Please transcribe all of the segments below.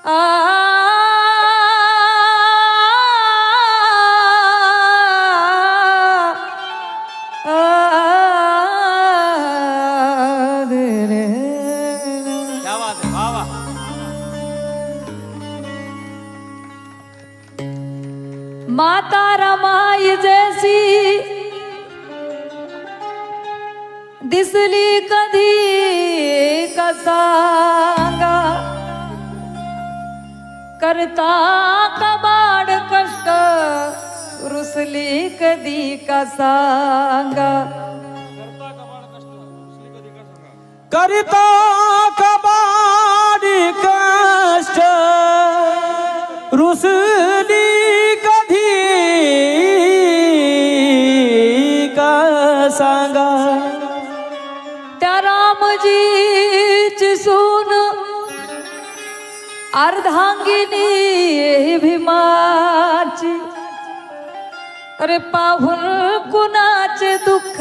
क्या बात है, वाह वाह। माता रमाई जैसी दिसली कधी का सांगा, करता कबाड कष्ट रुसली कधी का सांगा। करिता कबाडी कष्ट रुसली कधी का सांगा। त्या रामजीची सून अर्धांगिनी भीमाची, अरे पाहून कुणाचे दुःख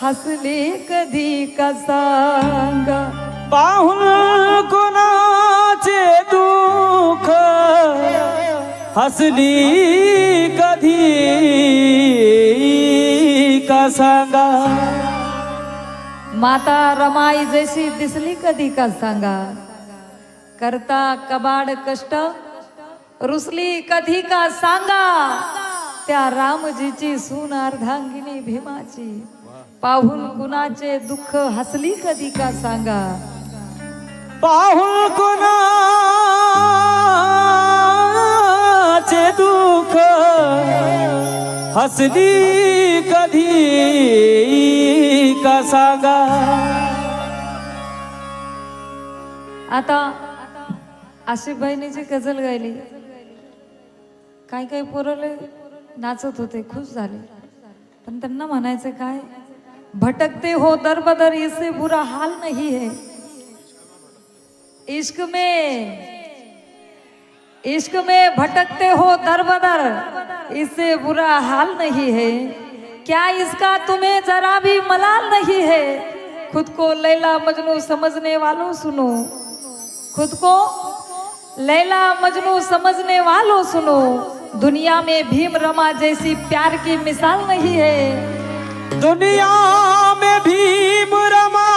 हसली कधी का सांगा। पाहून कोणाचे दुःख हसली कधी का सांगा। माता रमाई जैसी दिसली कधी का सांगा, करता कबाड कष्ट रुसली कधी का सांगा। त्या रामजीची सून अर्धांगिनी भीमाची, पाहून कुणाचे दुःख हसली कधी का सांगा। पाहून कोणाचे दुःख हसली कधी का सांगा। आता आशिफ बहिणीची गझल गायली, काही काही पोरले नाचत होते, खुश झाले, पण त्यांना म्हणायचं काय, भटकते हो दर बदर इससे बुरा हाल नहीं है। इश्क में भटकते हो दर बदर इससे बुरा हाल नहीं है। क्या इसका तुम्हें जरा भी मलाल नहीं है। खुद को लैला मजनू समझने वालों सुनो, खुद को लैला मजनू समझने वालों सुनो। दुनिया में भीम रमा जैसी प्यार की मिसाल नहीं है। दुनिया में भीम रमा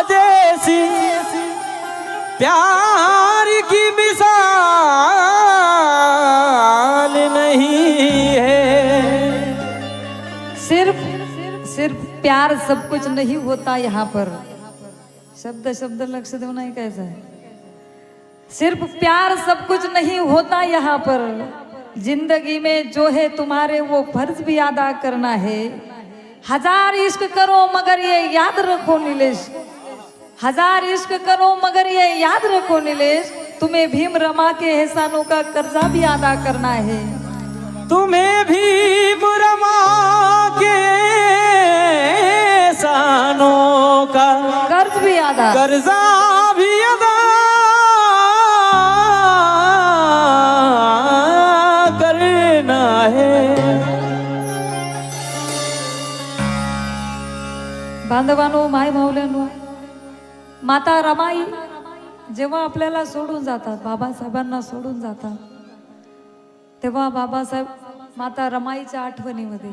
जैसी प्यार की मिसाल नहीं है। सिर्फ प्यार सब कुछ नहीं होता यहाँ पर। शब्द शब्द लक्ष देना ही कैसा है। सिर्फ प्यार सब कुछ नहीं होता यहाँ पर। जिंदगी में जो है तुम्हारे वो फर्ज भी अदा करना है। हजार इश्क करो मगर ये याद रखो नीलेश, हजार इश्क करो मगर ये याद रखो नीलेश, तुम्हें भीम रमा के एहसानों का कर्जा भी अदा करना है। तुम्हें भीम रमा के एहसानों का कर्ज भी अदा कर्जा भी अदा करना है। बांधवांनो, माय माऊल्यांनो, माता रमाई जेव्हा आपल्याला सोडून जातात, बाबासाहेबांना सोडून जातात, तेव्हा बाबासाहेब माता रमाईच्या आठवणीमध्ये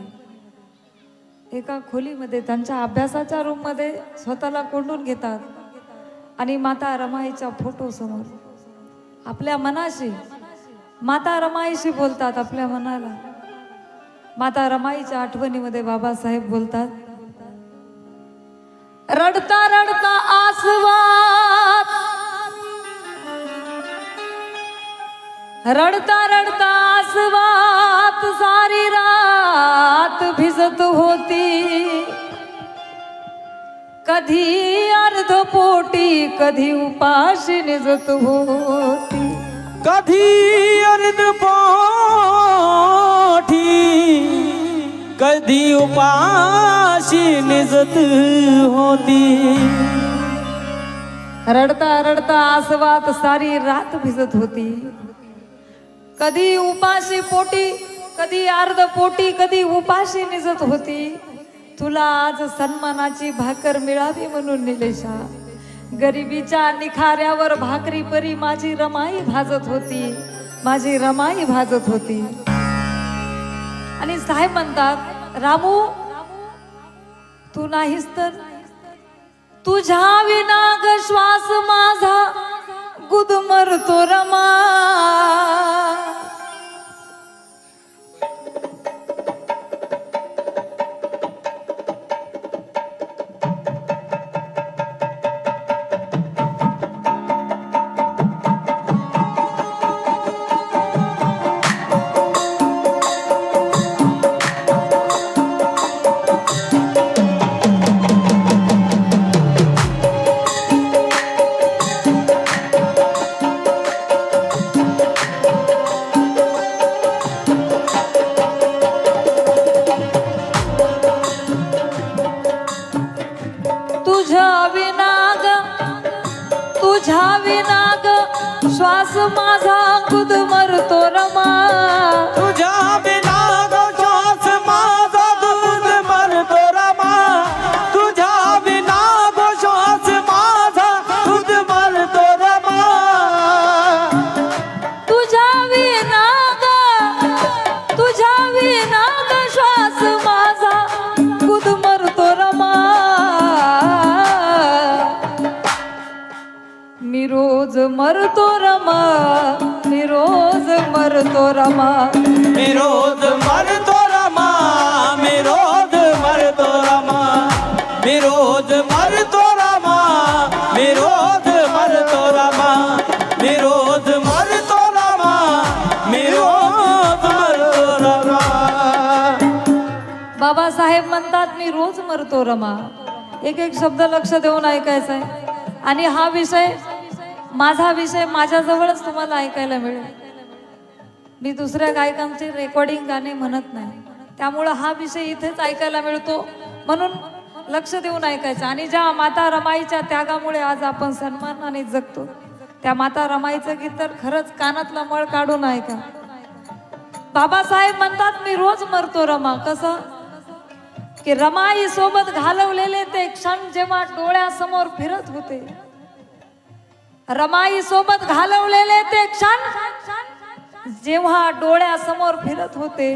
एका खोलीमध्ये त्यांच्या अभ्यासाच्या रूम मध्ये स्वतःला कोंडून घेतात आणि माता रमाईच्या फोटो समोर आपल्या मनाशी, माता रमाईशी बोलतात. आपल्या मनाला माता रमाईच्या आठवणीमध्ये बाबासाहेब बोलतात, रडता रडता आसवात, रडता रडता आसवात सारी रात भिजत होती. कधी अर्ध पोटी कधी उपाशी निजत होती. कधी अर्ध पोटी कधी उपाशी निजत होती. रडता रडता आसवात सारी रात भिजत होती. कधी उपाशी पोटी कधी अर्ध पोटी कधी उपाशी निजत होती. तुला आज सन्मानाची भाकर मिळावी म्हणून निलेशा, गरिबीच्या निखाऱ्यावर भाकरी परी माझी रमाई भाजत होती, माझी रमाई भाजत होती. आणि साहेब म्हणतात, रामू तू नाहीस तर तुझ्या विना ग श्वास माझा गुदमरतो रमा. तुझ्या विना ग श्वास माझा गुदमरतो रमा. तुझ्या बिना ग श्वास माझा गुदमरतो रमा. तुझ्या बिना ग श्वास माझा गुदमरतो रमा. तुझ्या विना ग श्वास माझा गुदमरतो रमा. मी रोज मरतो रमा, मी रोज मरतो रमा. मी रोज मरतो रमा. मी रोज मरतो रमा. मी रोज मरतो रमा. मी रोज मरतो रमा. मी रोज मरतो रमा. मी रोज मरतो रमा. बाबासाहेब म्हणतात, मी रोज मरतो रमा. एक एक शब्द लक्ष देऊन ऐकायचा आहे. आणि हा विषय माझा विषय माझ्याजवळच तुम्हाला ऐकायला मिळेल. मी दुसऱ्या गायकांची रेकॉर्डिंग गाणे म्हणत नाही, त्यामुळं हा विषय इथेच ऐकायला मिळतो. म्हणून लक्ष देऊन ऐकायचं. आणि ज्या माता रमाईच्या त्यागामुळे आज आपण सन्मानाने जगतो, त्या माता रमाईचं गीत तर खरंच कानातला मळ काढून ऐका. बाबासाहेब म्हणतात, मी रोज मरतो रमा. कसं की रमाई सोबत घालवलेले ते क्षण जेव्हा डोळ्यासमोर फिरत होते, रमाई सोबत घालवलेले ते क्षण जेव्हा डोळ्यासमोर फिरत होते,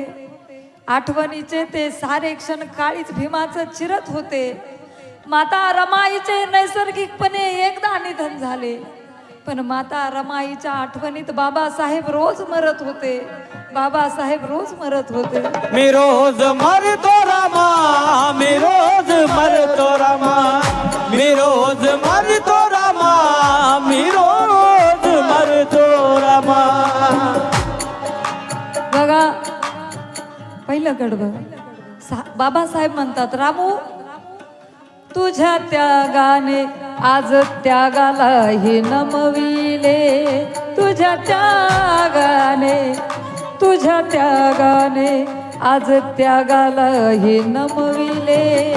आठवणीचे ते सारे क्षण काळीच भीमाचं चिरत होते. माता रमाईचे नैसर्गिकपणे एकदा निधन झाले, पण माता रमाईच्या आठवणीत बाबासाहेब रोज मरत होते, बाबासाहेब रोज मरत होते. मी रोज मरतो रमा. मी रोज मरतो रमा. मी रोज मरतो रमा. मी रोज मरतो रमा. बघा पहिलं कडवं बाबासाहेब म्हणतात, रामू तुझ्या त्यागाने आज त्यागालाही नमविले. तुझ्या त्यागाने आज त्यागालाही नमविले.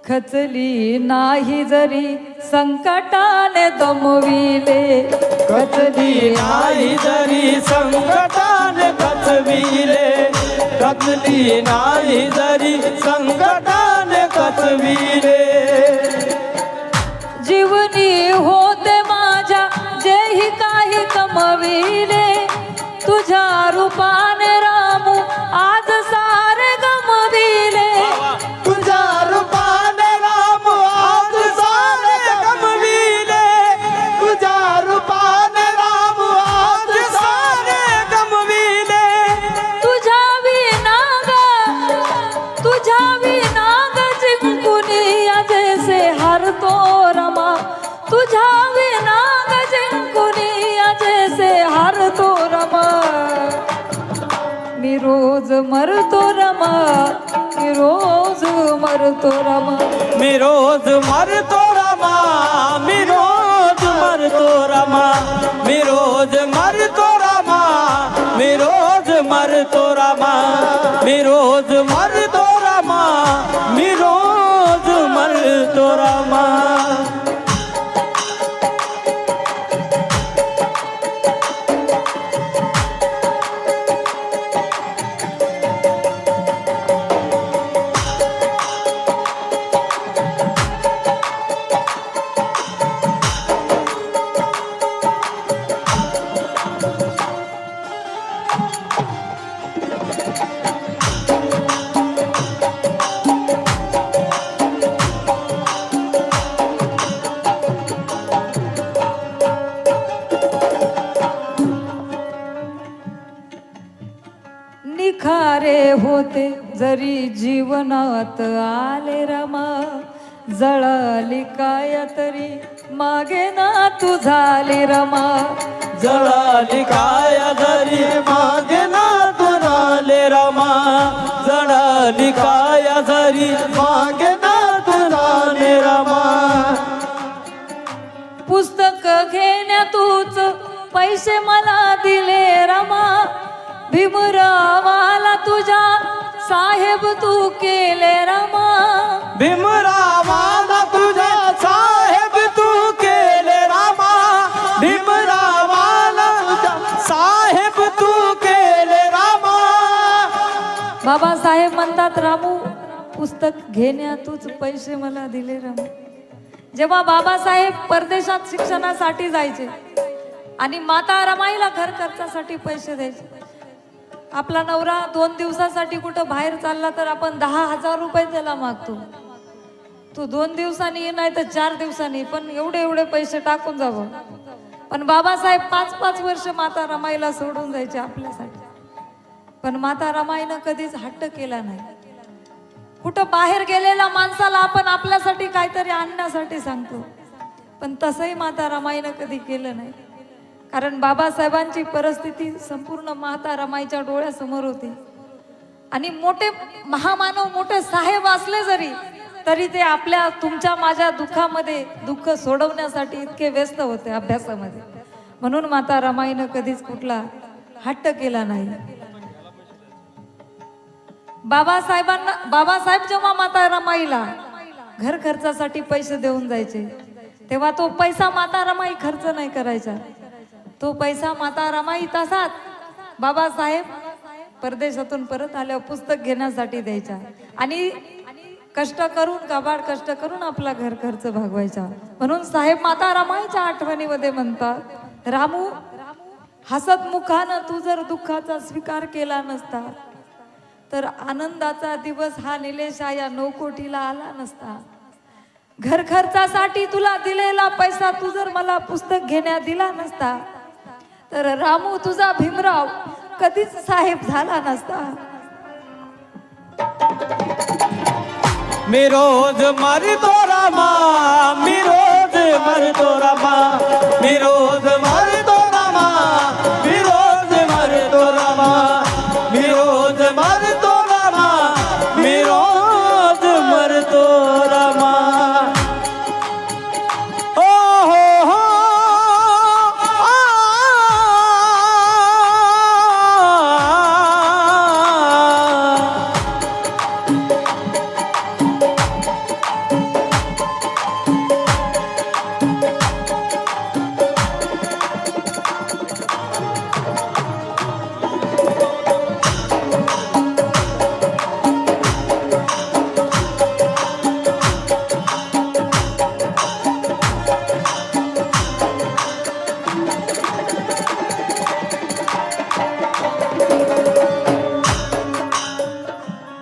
खचली नाही जरी संकटाने दमविले. खचली नाही जरी संकटाने खचविले. खचली नाही जरी संकटाने खचविले. जीवनी होते माझ्या जेही काही कमविले. तुझ्या रूपाने रामू आज सारे गमविले. तुझ्या रूपाने रामू आज सारे गमविले. तुझ्या रूपाने रामू आज सारे गमविले. तुझ्या विना ग जिंकुनी जैसे हरतो रमा. तुझ्या विना ग जिंकुनी जैसे हरतो रमा. मी रोज मरतो रमा. मी रोज मरतो रमा. मी रोज मरतो रमा. मी रोज मरतो रमा. मी रोज मरतो रमा. मी रोज मरतो रमा. मी रोज मरतो रमा. मी रोज मरतो रमा. होते जरी जीवनात आले रमा, जळाली काय तरी मागे ना तू झाली रमा. जळाली काय जरी मागे ना तुनाले रमा, जळाली काय जरी मागे ना तुनाले रमा. पुस्तक घेण्यातूच पैसे मला दिले रमा, भीमरावाला तुझ्या साहेब तू केले रमा. भीमरावाला तुझ्या साहेब तू केले रामा, भीमरावाला तुझ्या साहेब तू केले रामा. बाबासाहेब म्हणतात रामू पुस्तक घेण्यातूच पैसे मला दिले रामू. जेव्हा बाबासाहेब परदेशात शिक्षणासाठी जायचे आणि माता रमाईला घर खर्चासाठी पैसे द्यायचे. आपला नवरा 2 दिवसासाठी कुठं बाहेर चालला तर आपण 10,000 रुपये त्याला मागतो. तू 2 दिवसांनी ये नाही तर 4 दिवसांनी, पण एवढे पैसे टाकून जावं. पण बाबासाहेब 5-5 वर्ष माता रमाईला सोडून जायचे आपल्यासाठी. पण माता रमाईनं कधीच हट्ट केला नाही. कुठं बाहेर गेलेल्या माणसाला आपण आपल्यासाठी काहीतरी आणण्यासाठी सांगतो, पण तसंही माता रमाईनं कधी केलं नाही. कारण बाबासाहेबांची परिस्थिती संपूर्ण माता रमाईच्या डोळ्यासमोर होती. आणि मोठे महामानव मोठे साहेब असले जरी तरी ते आपल्या तुमच्या माझ्या दुःखामध्ये दुःख सोडवण्यासाठी इतके व्यस्त होते अभ्यासामध्ये. म्हणून माता रमाईनं कधीच कुठला हट्ट केला नाही. बाबासाहेब जेव्हा माता रमाईला घर खर्चासाठी पैसे देऊन जायचे तेव्हा तो पैसा माता रमाई खर्च नाही करायचा. तो पैसा माता रमाई तसाच बाबासाहेब परदेशातून परत आल्यावर पुस्तक घेण्यासाठी द्यायचा आणि कष्ट करून कबाड कष्ट करून आपला घर खर्च भागवायचा. म्हणून साहेब माता रमाईच्या आठवणीमध्ये म्हणतात, रामू हसत मुखानं तू जर दुःखाचा स्वीकार केला नसता तर आनंदाचा दिवस हा निलेशा या 9 कोटीला आला नसता. घर खर्चासाठी तुला दिलेला पैसा तू जर मला पुस्तक घेण्यात दिला नसता तर रामू तुझा भीमराव कधीच साहेब झाला नसता. मी रोज मरतो रामा, मी रोज मरतो रामा, मी रोज मरतो रामा, मी रोज मरतो रामा, मी रोज मरतो रामा, मी रोज मरतो रामा. ओ हो हो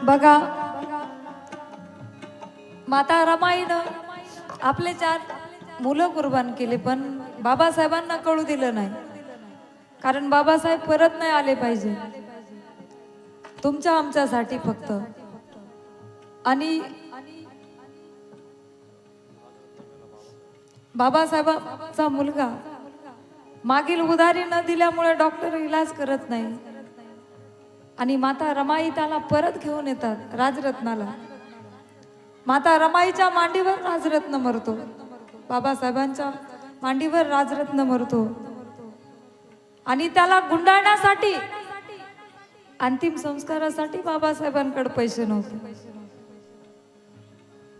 बघा माता रमाईनं आपले 4 मुलं कुर्बान केले, पण बाबासाहेबांना कळू दिलं नाही. कारण बाबासाहेब परत नाही आले पाहिजे तुमच्या आमच्यासाठी फक्त. आणि बाबासाहेबांचा मुलगा मागील उधारी न दिल्यामुळे डॉक्टर इलाज करत नाही आणि माता रमाई त्याला परत घेऊन येतात राजरत्नाला. माता रमाईच्या मांडीवर राजरत्न मरतो, बाबासाहेबांच्या मांडीवर राजरत्न मरतो. आणि त्याला गुंडाळण्यासाठी अंतिम संस्कारासाठी बाबासाहेबांकडे पैसे नव्हते.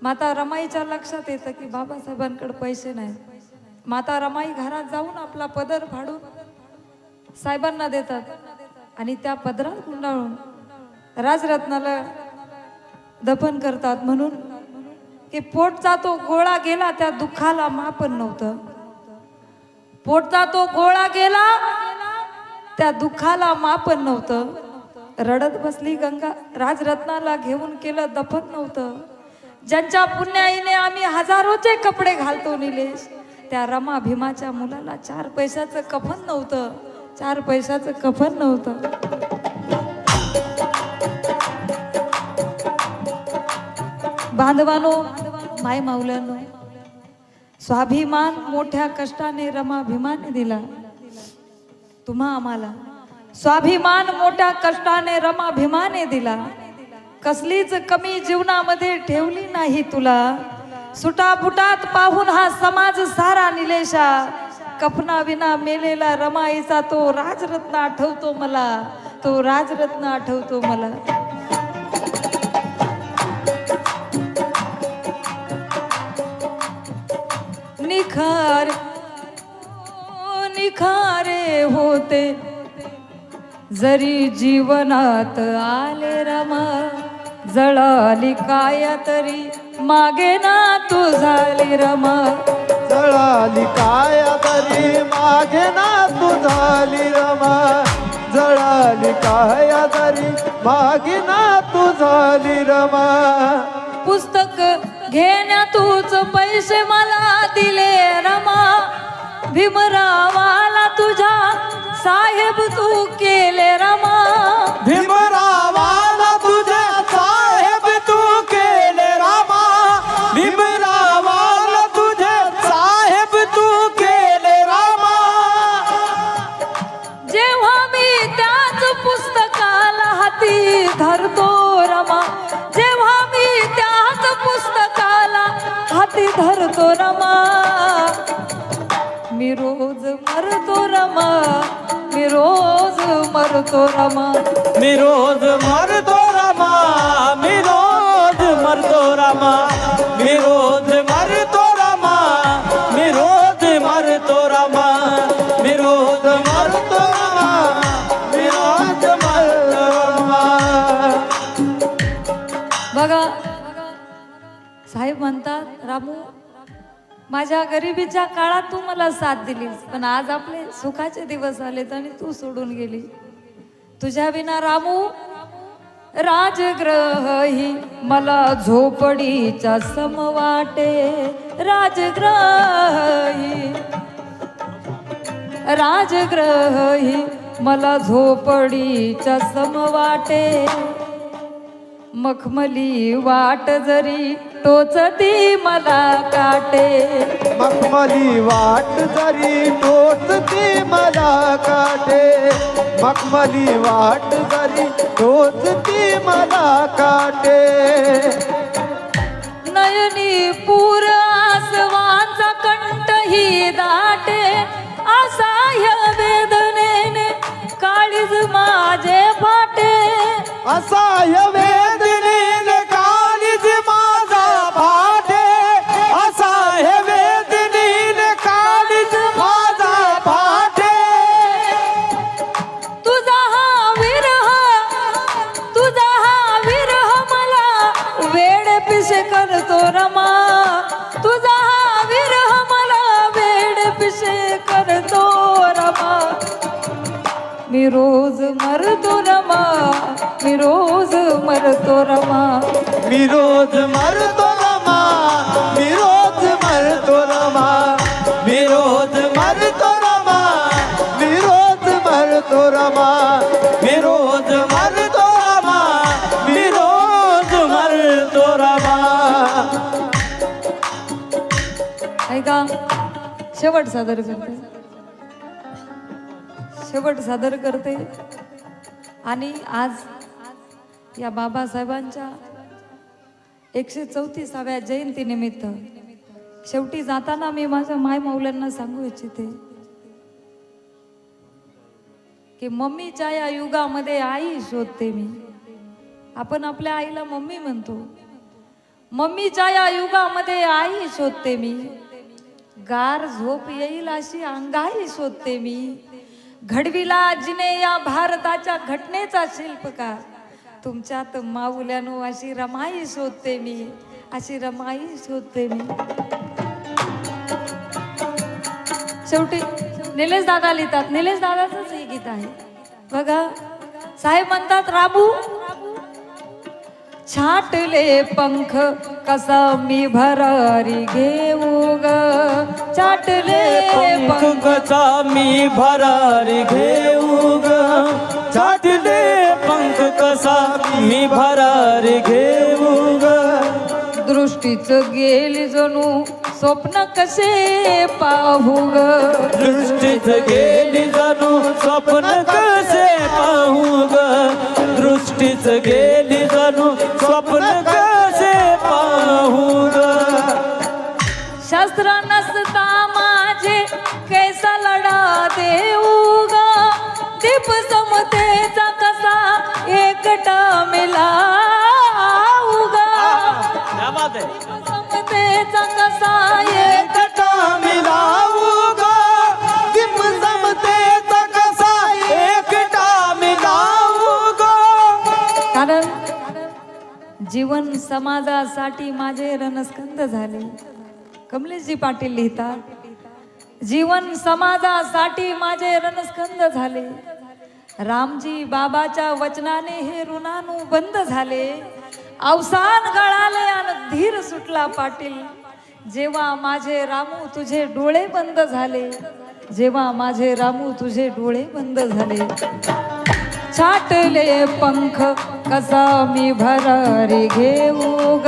माता रमाईच्या लक्षात येतं की बाबासाहेबांकडे पैसे नाही. माता रमाई घरात जाऊन आपला पदर फाडून साहेबांना देतात आणि त्या पदरात गुंडाळून राजरत्नाला दफन करतात. म्हणून की पोटचा तो गोळा गेला त्या दुःखाला मापन नव्हतं. पोटचा तो गोळा गेला त्या दुःखाला मापन नव्हतं. रडत बसली गंगा राजरत्नाला घेऊन केलं दफन नव्हतं. ज्यांच्या पुण्याईने आम्ही हजारोचे कपडे घालतो निलेश, त्या रमा भीमाच्या मुलाला 4 पैशाचं कफन नव्हतं. 4 पैशाचं कफन नव्हतं. बांधवानो, माय माऊल्यानो, स्वाभिमान मोठ्या कष्टाने रमाभिमाने दिला. तुम्हा आम्हाला स्वाभिमान मोठ्या कष्टाने रमाभिमाने दिला. कसलीच कमी जीवनामध्ये ठेवली नाही तुला. सुटाफुटात पाहून हा समाज सारा निलेशा. कफना विना मेलेला रमाईचा तो राजरत्न आठवतो मला. तो राजरत्न आठवतो मला. निखार निखारे होते जरी जीवनात आले रमा. जळाली काय तरी मागे ना तू झाली रमा. जळाली काय तरी मागे ना तू झाली रमा. जळाली काय तरी मागे ना तू झाली रमा. पुस्तक घेण्यातूच पैसे मला दिले रमा. भीमरावाला तुझ्या साहेब तू केले रमा. भीमरावाला तुझ्या साहेब तू केले रमा. भीमरावाला तुझ्या साहेब तू केले रमा. जेव्हा मी त्याच पुस्तकाला हाती धरतो रमा. जेव्हा मी त्याच पुस्तकाला हाती धरतो रमा. मी रोज मरतो रमा. मी रोज मरतो रमा. मी रोज मरतो रमा. मी रोज मरतो रमा. मी रोज मरतो रमा. मी रोज मरतो रमा. मी रोज मरतो रमा. मी रोज मरतो रमा. बघा साहेब म्हणतात, रामू माझ्या गरिबीच्या काळात तू मला साथ दिलीस, पण आज आपले सुखाचे दिवस आलेत आणि तू सोडून गेली. तुझ्या विना रामू राजग्रह ही मला झोपडीच्या सम वाटे. राजग्रह ही मला झोपडीच्या सम वाटे. मखमली वाट जरी टोचती मला काटे. मखमली वाट जरी टोचती मला काटे. मखमली वाट जरी टोचती मला काटे. नयनी पूर आसवांचा कंठ ही दाटे. असह्य वेदनेने काळीज माझे फाटे. असह्य वेदनेने काळीज माझा फाटे. असह्य वेदनेने काळीज माझा फाटे. तुझा हा विरह मला वेड पिशे करतो रमा. तुझा हा विरह मला वेड पिशे करतो रमा. मी रोज मरतो रमा. मी रोज मरतो रमा. मी रोज मरतो रमा. मी रोज मरतो रमा. मी रोज मरतो रमा. मी रोज मरतो रमा. मी रोज मरतो रमा. मी रोज मरतो रमा. ऐका, शेवट सादर करते आणि आज या बाबासाहेबांच्या 134व्या जयंतीनिमित्त शेवटी जाताना मी माझ्या माय माऊल्यांना सांगू इच्छिते की मम्मीच्या या युगामध्ये आई शोधते मी. आपण आपल्या आईला मम्मी म्हणतो. मम्मीच्या या युगामध्ये आई शोधते मी. गार झोप येईल अशी अंगाई शोधते मी. घडविला जिने या भारताच्या घटनेचा शिल्पकार. तुमच्यात माऊल्यानो अशी रमाई शोधते मी. अशी रमाई शोधते मी. शेवटी निलेश दादा लिहितात. निलेश दादाचंच हे गीत आहे बघा. साहेब म्हणतात, राबू छाटले पंख कसा मी भरारी घेऊ ग. छाटले पंख कसा मी भरारी घेऊ ग. छाटले पंख कसा मी भरारी घेऊ ग. दृष्टीच गेली जणू स्वप्न कसे पाहू ग दृष्टीच गेली जणू स्वप्न कसे पाहू ग दृष्टीच गेली जणू स्वप्न कसे पाहू ग शस्त्र नसता माझे कैसा लढा देऊ ग दीप समतेचा कसा एकटा मिलाऊ ग क्या बात है समतेचा कसा एकटा मिलावू ग दीप समतेचा कसा एकटा मिलावू ग कारण जीवन समाजासाठी माझे रणस्कंद झाले. कमलेशजी पाटील लिहितात जीवन समाजासाठी माझे रणस्कंद झाले. रामजी बाबाच्या वचनाने हे ऋणानुबंध झाले. अवसान गळाले आणि धीर सुटला पाटील जेव्हा माझे रामू तुझे डोळे बंद झाले. जेव्हा माझे रामू तुझे डोळे बंद झाले. छाटले पंख कसा मी भरारी घेऊ ग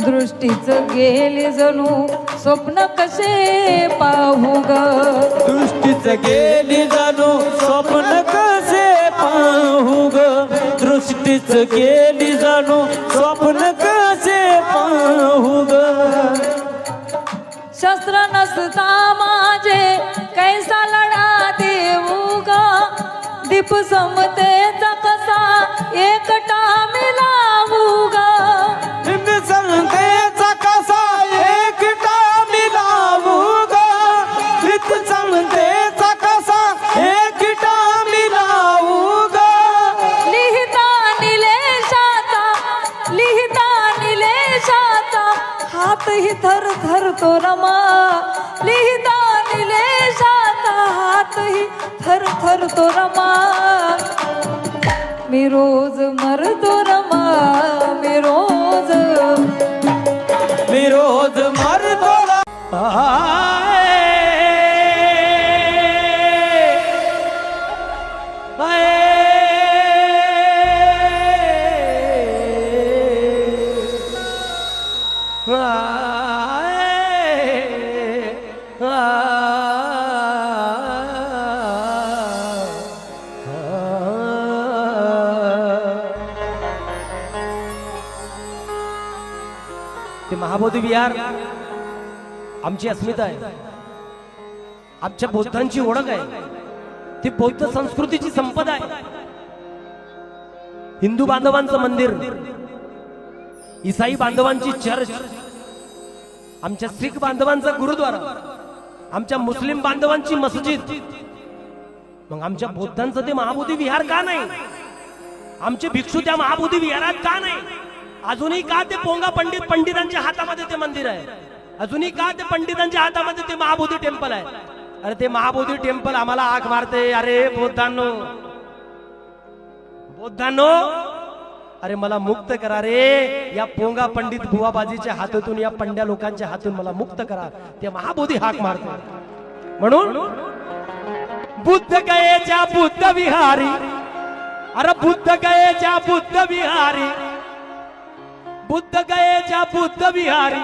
दृष्टीच गेले जणू स्वप्न कसे पाहू ग दृष्टीच गेली जणू स्वप्न कसे पाहू ग दृष्टीच गेली जणू स्वप्न कसे पाहू ग शस्त्र नसता माझे कैसा लढा देऊ ग दीप समतेचा कसा एकटा मिलावू ग दीप समतेचा कसा एकटा मिलावू ग दीप समतेचा कसा एकटा मिलावू ग लिहिता निलेशाचा हातही थर थरतो रमा लिहिता निलेशाचा हातही थर थरतो रमा मी रोज मरतो रमा मी रोज मरतो ते महाबोधी विहार आमची अस्मिता आहे. आमच्या बौद्धांची ओळख आहे. ती बौद्ध संस्कृतीची संपदा आहे. हिंदू बांधवांचं मंदिर, ईसाई बांधवांची चर्च, आमच्या शीख बांधवांचा गुरुद्वारा, आमच्या मुस्लिम बांधवांची मस्जिद. मग आमच्या बौद्धांचं ते महाबोधी विहार का नाही? आमचे भिक्षू त्या महाबोधी विहारात का नाही? अजूनही का ते पोंगा पंडितांच्या हातामध्ये ते मंदिर आहे? अजूनही का ते पंडितांच्या हातामध्ये ते महाबोधी टेम्पल आहे? अरे ते महाबोधी टेम्पल आम्हाला आग मारते. अरे बौद्धांनो, अरे मला मुक्त करा रे या पोंगा पंडित बुवाबाजीच्या हातातून, या पंड्या लोकांच्या हातून मला मुक्त करा. ते महाबोधी हाक मारते. म्हणून बुद्ध गयेच्या बुद्ध विहारी, अरे बुद्ध गयेच्या बुद्ध विहारी, बुद्ध गयेच्या बुद्ध विहारी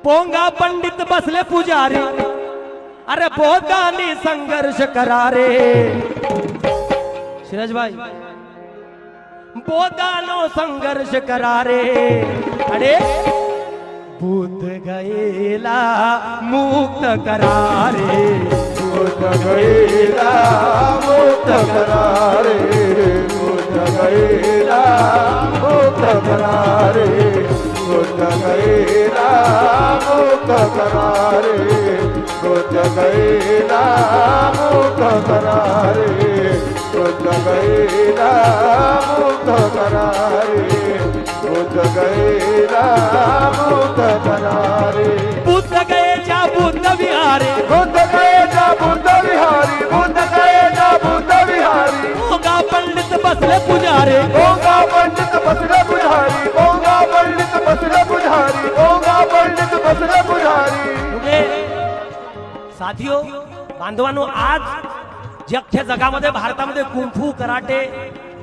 पोंगा पंडित बसले पुजारी. अरे बौद्धांनी संघर्ष करा रे. शिराजभाई, बौद्धांनो संघर्ष करा रे. अरे बुद्ध गयेला मुक्त करा रे. बुद्ध गयेला मुक्त करा रे. बुद्ध गयेला मुक्त करा रे. बुद्ध गयेला मुक्त करा रे. बुद्ध गयेला मुक्त करा रे. बुद्ध गयेला मुक्त करा रे. बुद्ध गयेला मुक्त करा रे. बुद्ध गयेच्या बुद्ध विहारी, बुद्ध गयेच्या बुद्ध विहारी, बुद्ध गयेच्या बुद्ध विहारी पोंगा पंडित बसले पुजारी. पोंगा पंडित बसले पुजारी. पोंगा पंडित बसले पुजारी. पोंगा पंडित बसले पुजारी. साथियो, बांधवांनो, आज जे अख्ख्या जगामध्ये, भारतामध्ये कुंफू, कराटे,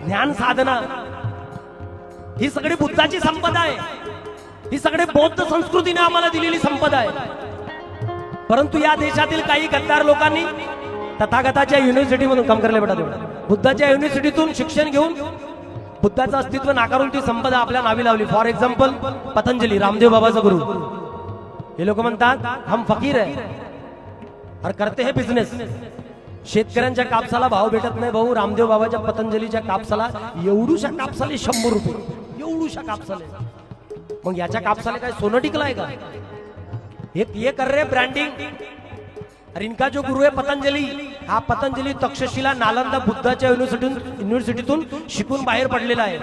ज्ञान साधना ही सगळी बुद्धाची संपदा आहे. ही सगळे बौद्ध संस्कृतीने आम्हाला दिलेली संपदा आहे. परंतु या देशातील काही गद्दार लोकांनी तथागताच्या युनिव्हर्सिटीमधून काम करले बेटा तेवढं बुद्धाच्या युनिव्हर्सिटीतून शिक्षण घेऊन बुद्धाचं अस्तित्व नाकारून ती संपदा आपल्या नावी लावली. फॉर एक्झाम्पल पतंजली, रामदेव बाबाचा गुरु. हे लोक म्हणतात हम फकीर आहे और करते है बिझनेस. शेतकऱ्यांच्या कापसाला भाव भेटत नाही भाऊ. रामदेव बाबाच्या पतंजलीच्या कापसाला एवढूशा कापसाला 100 रुपये, एवढूशा कापसाला. मग याच्या कापसाला काय सोनं टिकलाय का? ये कर रहे ब्रांडिंग. और इनका जो गुरु है पतंजली, हा पतंजली तक्षशिला नालंदा बुद्धाच्या युनिव्हर्सिटीतून शिकून बाहेर पडलेला आहे.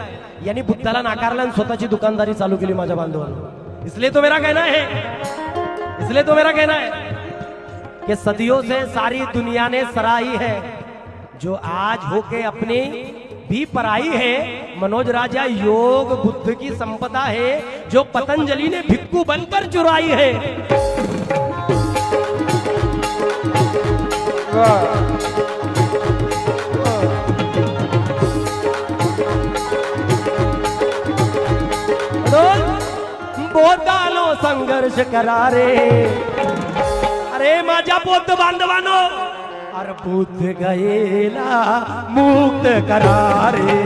यांनी बुद्धाला नाकारलं आणि स्वतःची दुकानदारी चालू केली माझ्या बांधवांना. इसलिए तो मेरा कहना है कि सदियों से सारी दुनिया ने सराही है, जो आज होके अपनी भी पराई है. मनोज राजा, योग बुद्ध की संपदा है जो पतंजलि ने भिक्खू बनकर चुराई है. बोधानो संघर्ष करा रे. अरे माझ्या बौद्ध बांधवानो, अरे बुद्ध गयेला मुक्त करा रे.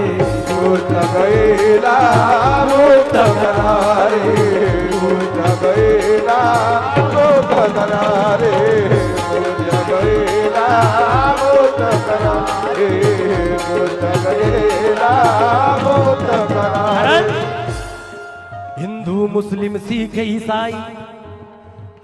बुद्ध गयेला मुक्त करा रे. बुद्ध गयेला मुक्त करा रे. बुद्ध गयेला मुक्त करा रे. बुद्ध गयेला मुक्त करा रे. हिंदू मुस्लिम शीख ईसाई,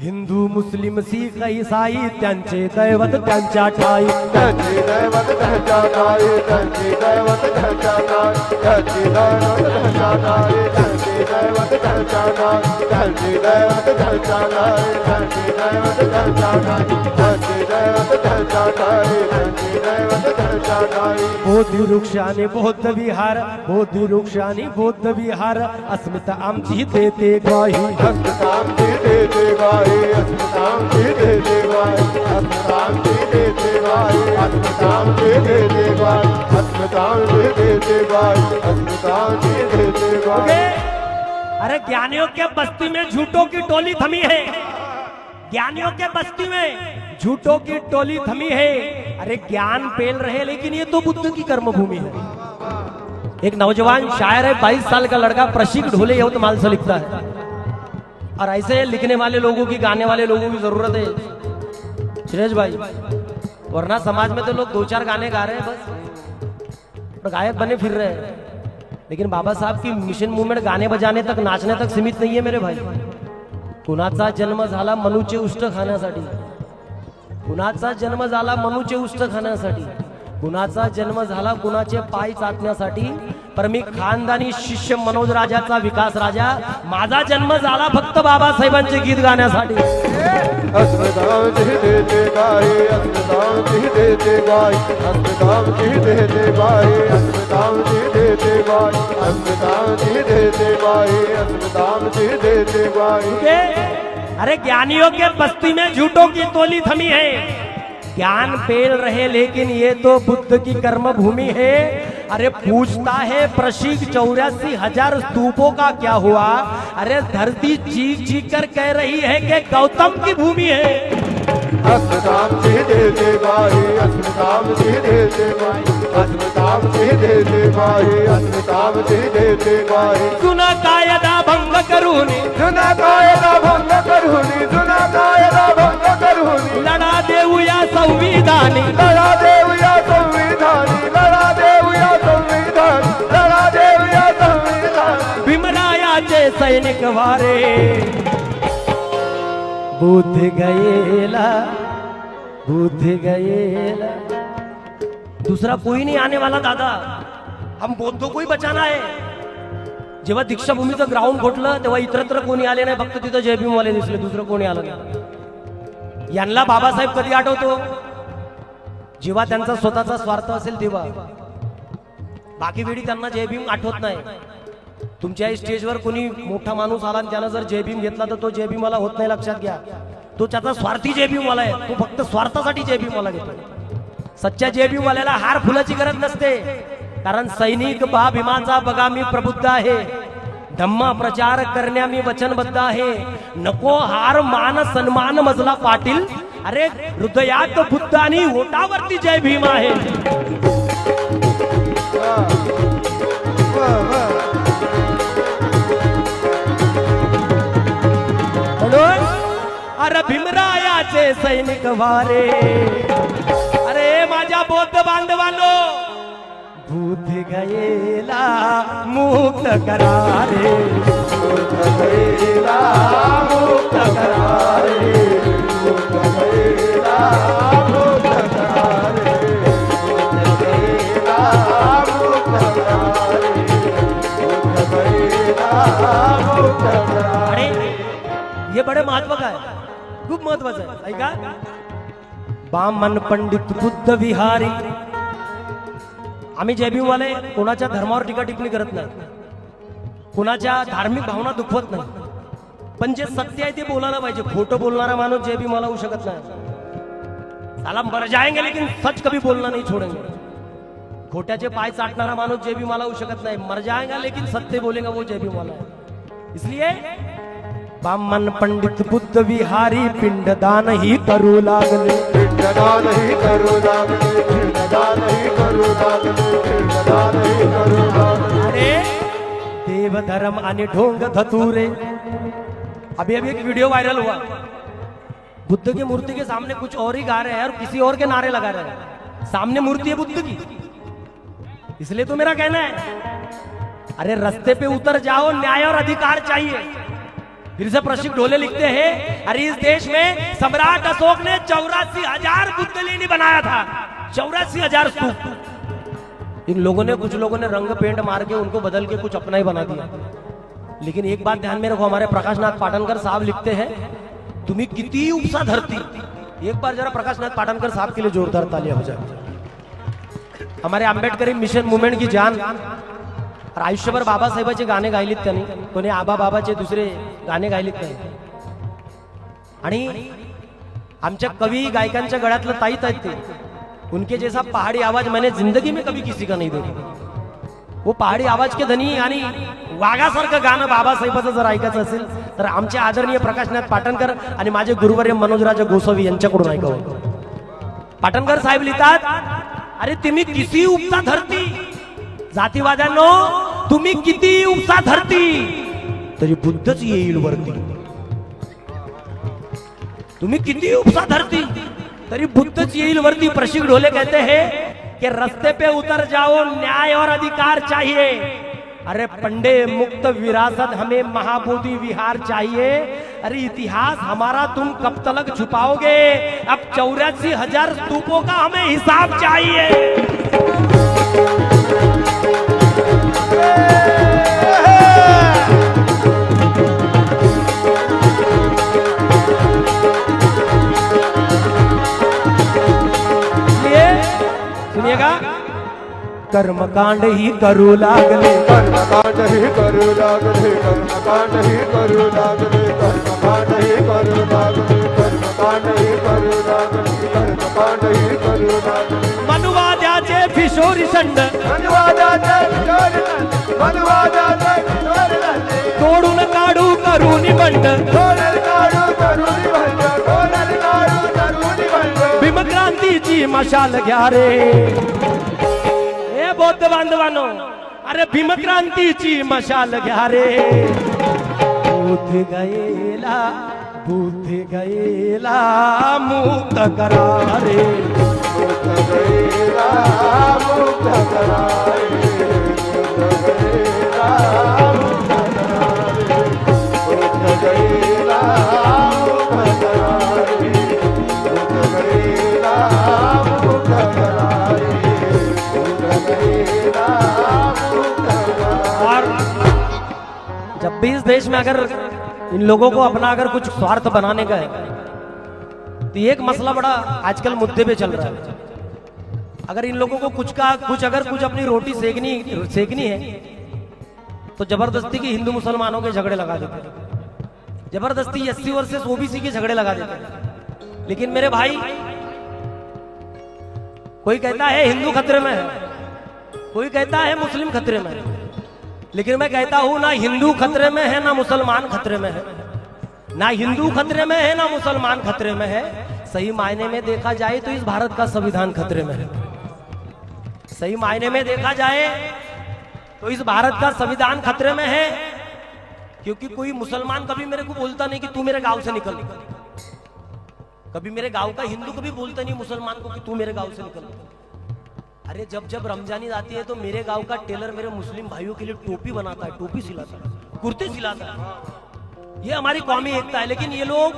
हिंदू मुस्लिम शीख ईसाई त्यांचे दैवत त्यांच्या ठाई. त्यांची दैवत त्यांच्या ठाई. त्यांची दैवत त्यांच्या ठाई. त्यांची दैवत त्यांच्या ठाई. त्यांची दैवत त्यांच्या ठाई. त्यांची दैवत त्यांच्या ठाई. त्यांची दैवत त्यांच्या ठाई. त्यांची दैवत त्यांच्या ठाई. त्यांची दैवत त्यांच्या ठाई. बोधी वृक्षाने बौद्ध विहार, बोधी वृक्षाने बौद्ध विहार. अस्मिता आमची देते ग्वाही. अस्मिता आमची देते ग्वाही. अस्मिता आमची देते ग्वाही. अस्मिता आमची देते ग्वाही. अस्मिता आमची देते ग्वाही. अस्मिता आमची देते ग्वाही. अस्मिता आमची देते ग्वाही. अरे ज्ञानियों के बस्ती में झूठों की टोली थमी है. ज्ञानियों के बस्ती में झूठों की टोली थमी है. अरे ज्ञान पेल रहे, लेकिन ये तो बुद्ध की कर्मभूमि है. एक नौजवान शायर है, 22 साल का लड़का, प्रशिक ढोले यवतमाल से लिखता है. और ऐसे लिखने वाले लोगों की, गाने वाले लोगों की जरूरत है सुरेश भाई. वरना समाज में तो लोग 2-4 गाने गा रहे हैं बस, और गायक बने फिर रहे हैं. लेकिन बाबा साहब की मिशन मूवमेंट गाने बजाने तक, नाचने तक सीमित नहीं है मेरे भाई. कुणाचा जन्म झाला मनुचे उष्ट खाण्यासाठी. कुणाचा जन्म झाला मनुचे उष्ट खाण्यासाठी. कुणाचा जन्म झाला कुणाचे पाय चाटण्यासाठी. पर मी खानदानी शिष्य मनोज राजाचा विकास राजा. माझा जन्म झाला फक्त बाबासाहेबांचे गीत गाण्यासाठी. अस्मितांची देते गाई. अस्मितांची देते गाई. अस्मितांची देते गाई. अस्मितांची देते गाई. अस्मितांची देते गाई. अस्मितांची देते गाई. अरे ज्ञानियों के बस्ती में झूठों की टोली थमी है. ज्ञान पेल रहे, लेकिन ये तो बुद्ध की कर्मभूमि है. अरे पूछता है प्रशिक 84,000 स्तूपों का क्या हुआ. अरे धरती चीख चीख कर कह रही है कि गौतम की भूमि है. अस्मितांची देते गाई. अस्मितांची देते गाई. अस्मितांची देते गाई. अस्मितांची देते गाई. जुना कायदा भंग करून, जुना कायदा भंग करून. जुना कायदा भंग करून. लढा देऊया संविधानी. लढा देऊया संविधानी. लढा देऊया संविधान. लढा देऊया संविधान. भीमरायाचे सैनिक वारे. बुद्ध गयेला, बुद्ध गयेला. दूसरा कोई नहीं आने वाला दादा. हम बौद्धों को ही बचाना है. जेव्हा दीक्षाभूमीचं ग्राउंड घोटलं तेव्हा इतरत्र कोणी आले नाही, फक्त तिथं जय भीम वाले दिसले, दुसरं कोणी आलं नाही. यांना बाबासाहेब कधी आठवतो? जेव्हा त्यांचा स्वतःचा स्वार्थ असेल तेव्हा. बाकी वेळी त्यांना जय भीम आठवत नाही. तुमच्या स्टेजवर कोणी मोठा माणूस आला आणि त्यानं जर जय भीम घेतला तर तो जय भीम वाला होत नाही, लक्षात घ्या. तो त्याचा स्वार्थी जय भीम वाला आहे. तो फक्त स्वार्थासाठी जय भीम वाला घेतो. सच्च्या जय भीम वाल्याला हार फुलाची गरज नसते. कारण सैनिक भीमाचा बघा मी प्रबुद्ध आहे. धम्मा प्रचार करण्या मी वचनबद्ध आहे. नको हार मान सन्मान मजला पाटील. अरे हृदयात बुद्ध आणि ओटावरती जय भीम आहे. म्हणून अरे भीमरायाचे सैनिक वारे. अरे माझ्या बौद्ध बांधवांनो, भूत गयेला मुक्त करारे. भूत गयेला मुक्त करारे. भूत गयेला मुक्त करारे. भूत गयेला मुक्त करारे. भूत गयेला मुक्त करारे. आणि हे बडे महत्व काय, खूप महत्वाचं आहे. ऐका, बामन पंडित बुद्ध विहारी. आम्ही जय भीम वाले कोणाच्या धर्मावर टीका टिप्पणी करत नाही, कोणाच्या धार्मिक भावना दुखवत नाही, पण जे सत्य आहे ते बोलायला पाहिजे. खोटं बोलणारा माणूस जय भीम वाला होऊ शकत नाही. साला मर जाएंगे लेकिन सच कभी बोलना नहीं छोड़ेंगे. खोट्याचे पाय चाटणारा माणूस जय भीम वाला होऊ शकत नाही. मर जाएगा लेकिन सत्य बोलेगा वो जय भीम वाला है. इसलिए बामन पंडित बुद्ध विहारी पिंडदान ही करू लागले. पिंडदान ही करू लागले. पिंडदान ही करू लागले. पिंडदान ही करू लागले. अरे देव धर्म आणि ढोंग धतूरे. अभी अभी एक वीडियो वायरल हुआ, बुद्ध की मूर्ति के सामने कुछ और ही गा रहे हैं और किसी और के नारे लगा रहे हैं. सामने मूर्ति है बुद्ध की. इसलिए तो मेरा कहना है, अरे रास्ते पे उतर जाओ, न्याय और अधिकार चाहिए. फिर से प्रशिक ढोले लिखते हैं, अरे इस देश में सम्राट अशोक ने 84,000 बुद्ध लेनी बनाया था. 84,000 स्तूप. इन लोगों ने, कुछ लोगों ने रंग पेंट मार के उनको बदल के कुछ अपना ही बना दिया. लेकिन एक बात ध्यान में रखो, हमारे प्रकाशनाथ पाटनकर साहब लिखते हैं, तुम्ही किती उपसा धरती. एक बार जरा प्रकाशनाथ पाटनकर साहब के लिए जोरदार तालियां हो जाए. हमारे आंबेडकरी मिशन मुवमेंट की जान. और आयुष्यभर बाबासाहेबांचे गाणे गायलीत त्यांनी. कोणी आबा बाबाचे दुसरे गाणे गायलीत त्यांनी. आणि आमच्या कवी गायकांच्या गळ्यातलं ताईत आहेत ते. उनके जैसा पहाड़ी आवाज मैंने जिंदगी में कभी किसी का नहीं देखा. वो पहाड़ी आवाज के धनी आणि वाघासारखं गाणं बाबासाहेबाचं जर ऐकायचं असेल तर आमचे आदरणीय प्रकाशनाथ पाटणकर आणि माझे गुरुवर्य मनोजराजा गोसावी यांच्याकडून ऐकावं. पाटणकर साहेब लिहितात, अरे तुम्ही किती उपसा धरती. जातीवाद्यांनो, तुम्ही किती उपसा धरती तरी बुद्धच येईल वरती. तुम्ही किती उपसा धरती तरी बुद्धच येईल वरती. प्रशिक ढोले कहते हैं कि रास्ते पे उतर जाओ, न्याय और अधिकार चाहिए. अरे पंडे मुक्त विरासत हमें महाबोधि विहार चाहिए. अरे इतिहास हमारा तुम कब तक छुपाओगे. अब 84,000 स्तूपों का हमें हिसाब चाहिए. सुनिएगा, कर्मकांड ही करू लागले. कर्मकांड ही करू लागले. कर्मकांड ही करू लागले. कर्मकांड ही करू लागले. कर्मकांड ही करू लागले. कर्मकांड ही करू लागले. मनुवाद्याचे फिशोरी संड. मनुवाद्याचे फिशोरी संड. मनुवाद्याचे फिशोरी संड. तोडून काढू करून बंड. तोडून काढू करून बंड. तोडून काढू करून बंड. भीमक्रांतीची मशाल घ्या रे. हे बौद्ध बांधवांनो, अरे भीमक्रांतीची मशाल घ्या रे. बुद्ध गयेला, बुद्ध गयेला मुक्त करा रे. मुक्त गयेला मुक्त करा रे. मुक्त गयेला मुक्त करा रे. मुक्त गयेला मुक्त करा रे. मुक्त गयेला मुक्त करा रे. मुक्त गयेला मुक्त करा. और जब भी इस देश में अगर इन लोगों को अपना अगर कुछ स्वार्थ बनाने का है तो एक मसला बड़ा आजकल मुद्दे पे चल रहा है. अगर इन लोगों को कुछ अपनी रोटी सेकनी है तो जबरदस्ती की हिंदू मुसलमानों के झगड़े लगा देते हैं. जबरदस्ती SC वर्सेस OBC के झगड़े लगा देते हैं. लेकिन मेरे भाई, कोई कहता है हिंदू खतरे में है, कोई कहता है मुस्लिम खतरे में है. लेकिन मैं कहता हूं ना हिंदू खतरे में है ना मुसलमान खतरे में है, ना हिंदू खतरे में है ना मुसलमान खतरे में है। सही मायने में देखा जाए तो इस भारत का संविधान खतरे में है। सही मायने में देखा जाए तो इस भारत का संविधान खतरे में है, क्योंकि कोई मुसलमान कभी मेरे को बोलता नहीं कि तू मेरे गांव से निकल। कभी मेरे गांव का हिंदू कभी बोलता नहीं मुसलमान को कि तू मेरे गांव से निकल। अरे जब जब रमजानी आती है तो मेरे गांव का टेलर मेरे मुस्लिम भाइयों के लिए टोपी बनाता है, टोपी सिलाता है, कुर्ते सिलाता है। ये हमारी कौमी एकता है। लेकिन ये लोग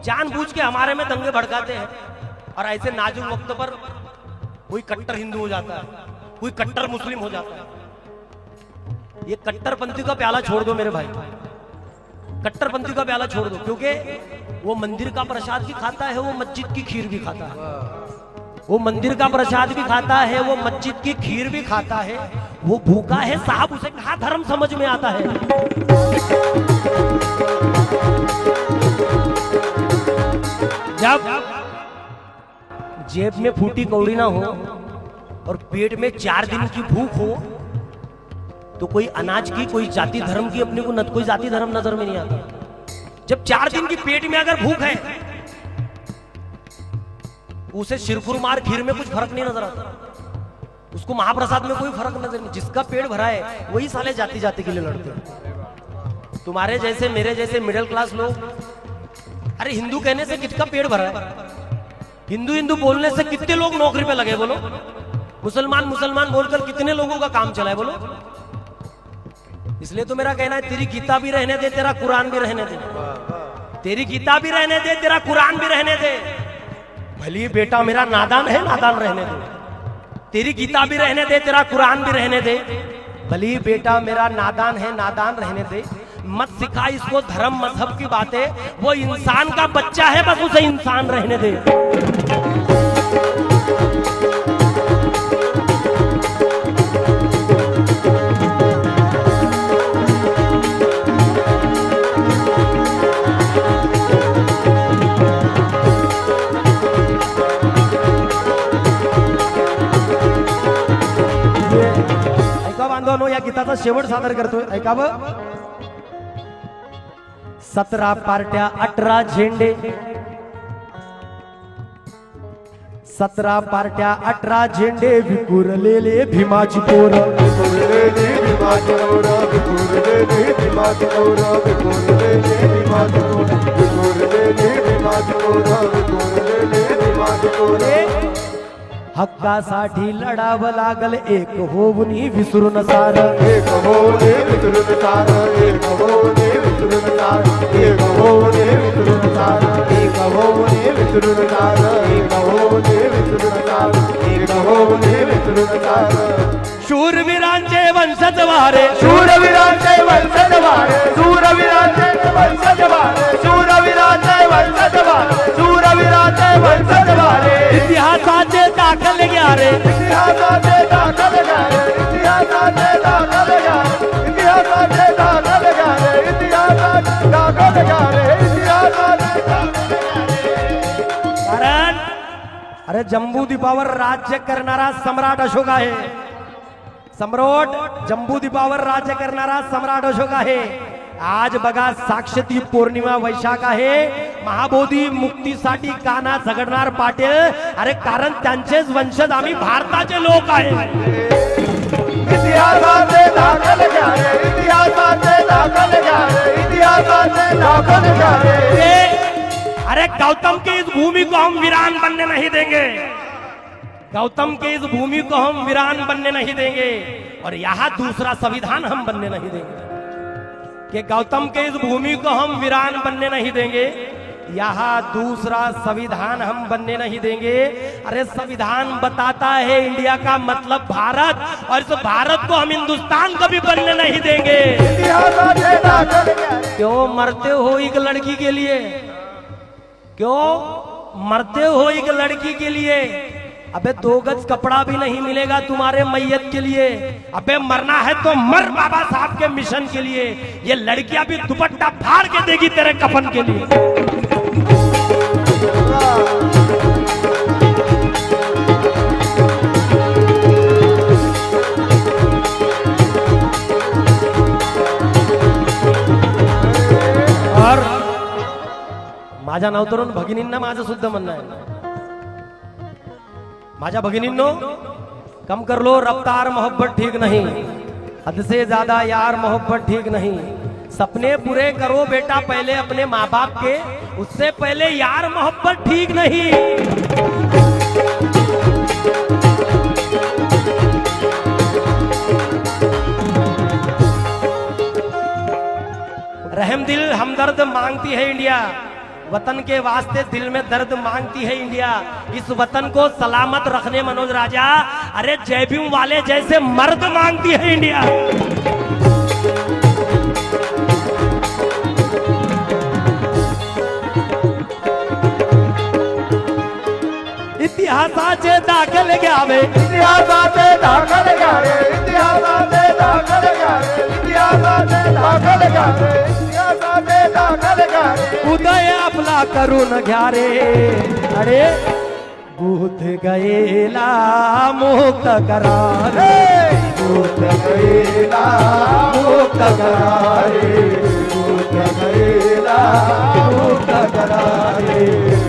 जानबूझ के हमारे में दंगे भड़काते हैं और ऐसे नाजुक वक्त पर कोई कट्टर हिंदू हो जाता है, कोई कट्टर मुस्लिम हो जाता है। ये कट्टरपंथी का प्याला छोड़ दो मेरे भाई, कट्टरपंथी का प्याला छोड़ दो, क्योंकि वो मंदिर का प्रसाद भी खाता है, वो मस्जिद की खीर भी खाता है। वो मंदिर का प्रसाद भी खाता है, वो मस्जिद की खीर भी खाता है। वो भूखा है साहब, उसे कहा धर्म समझ में आता है। जब जेब में फूटी कौड़ी ना हो और पेट में 4 दिन की भूख हो तो कोई अनाज की, कोई जाति धर्म की अपने को कोई जाति धर्म नजर में नहीं आता। जब 4 दिन की पेट में अगर भूख है, उसे शिरकुरमार खीर में कुछ फर्क नहीं नजर आता, उसको महाप्रसाद में कोई फर्क नजर नहीं। जिसका पेट भरा है वही साले जाति जाति के लिए लड़ते हैं। तुम्हारे जैसे मेरे जैसे मिडिल क्लास लोग, अरे हिंदू कहने से किसका पेट भरा है? हिंदू हिंदू बोलने से कितने लोग नौकरी पे लगे बोलो? मुसलमान मुसलमान बोलकर कितने लोगों का काम चला है बोलो? इसलिए तो मेरा कहना है तेरी गीता भी रहने दे, तेरा कुरान भी रहने दे। तेरी गीता भी रहने दे, तेरा कुरान भी रहने दे। भली बेटा मेरा नादान है, नादान रहने दे। तेरी गीता भी रहने दे, तेरा कुरान भी रहने दे। भली बेटा मेरा नादान है, नादान रहने दे। मत सिखा इसको धर्म मजहब की बातें, वो इंसान का बच्चा है, बस उसे इंसान रहने दे। बांधवांनो, या गीताचा शेवट सादर करतोय, ऐकावं. 17 पार्ट्या 18 झेंडे, 17 पार्ट्या 18 झेंडे, विखुरलेले भीमाची पोर, विखुरलेले भीमाची पोर, विखुरलेले भीमाची पोर, विखुरलेले भीमाची पोर, विखुरलेले भीमाची पोर, विखुरलेले भीमाची पोर. हक्कासाठी लढावं लागल एक होऊन विसरून सार, एक होऊन विसरून सार, एक होऊन विसरून सार, एक होऊन विसरून सार, एक होऊन विसरून सार, एक होऊन विसरून सार, एक होऊन विसरून सार. शूरवीरांचे वंशज वारे, शूरवीरांचे वंशज वारे, शूरवीरांचे वंशज वारे, शूरवीरांचे वंशज वारे, शूरवीरांचे वंशज वारे. इतिहासाचे दाखल घ्या रे, इतिहासाचे दाखल घ्या रे, इतिहासाचे दाखल घ्या रे, इतिहासाचे दाखल घ्या रे, इतिहासाचे दाखल घ्या रे, इतिहासाचे दाखल घ्या रे. कारण अरे जम्बूद्वीपावर राज्य करणारा सम्राट अशोक आहे. सम्राट जम्बूद्वीपावर राज्य करणारा सम्राट अशोक आहे. आज बघा साक्षती पौर्णिमा वैशाख आहे, महाबोधी मुक्तीसाठी काना झगडणार पाटील. अरे कारण त्यांचेच वंशज आम्ही भारताचे लोक आहे. इतिहासाचे दाखल घ्या रे, इतिहासाचे दाखल घ्या रे, इतिहासाचे दाखल घ्या रे. अरे गौतम की इस भूमि को हम वीरान बनने नहीं देंगे, गौतम के इस भूमि को हम वीरान बनने नहीं देंगे. और यहाँ दूसरा संविधान हम बनने नहीं देंगे कि गौतम के इस भूमि को हम वीरान बनने नहीं देंगे, यहाँ दूसरा संविधान हम बनने नहीं देंगे. अरे संविधान बताता है इंडिया का मतलब भारत, और इस भारत को हम हिंदुस्तान कभी बनने नहीं देंगे. इतिहासाचे दाखल घ्या रे. क्यों मरते हो एक लड़की के लिए? क्यों मरते हो एक लड़की के लिए? अबे 2 गज कपड़ा भी नहीं मिलेगा तुम्हारे मैयत के लिए. अबे मरना है तो मर बाबा साहब के मिशन के लिए. ये लड़कियां भी दुपट्टा फाड़ के देगी तेरे कफन के लिए. माझ्या नवतरुण भगिनींना माझं सुद्धा म्हणणं आहे, माझ्या भगिनींनो, कम कर लो रफ्तार, मोहब्बत ठीक नहीं, हद से ज्यादा यार मोहब्बत ठीक नहीं। सपने पूरे करो बेटा पहले अपने माँ बाप के, उससे पहले यार मोहब्बत ठीक नहीं। रहम दिल हमदर्द मांगती है इंडिया, वतन के वास्ते दिल में दर्द मांगती है इंडिया। इस वतन को सलामत रखने मनोज राजा, अरे जय भीम वाले जैसे मर्द मांगती है इंडिया। इतिहासाचे दाखल घ्यावे, इतिहासाचे दाखल घ्यावे, इतिहासाचे दाखल घ्यावे, इतिहासाचे दाखल घ्यावे, इतिहासाचे दाखल घ्यावे। उदय आपला करून घ्या रे, अरे बुध गयेला मुक्त करा रे, बुध गयेला मुक्त करा रे, बुध गयेला मुक्त करा रे।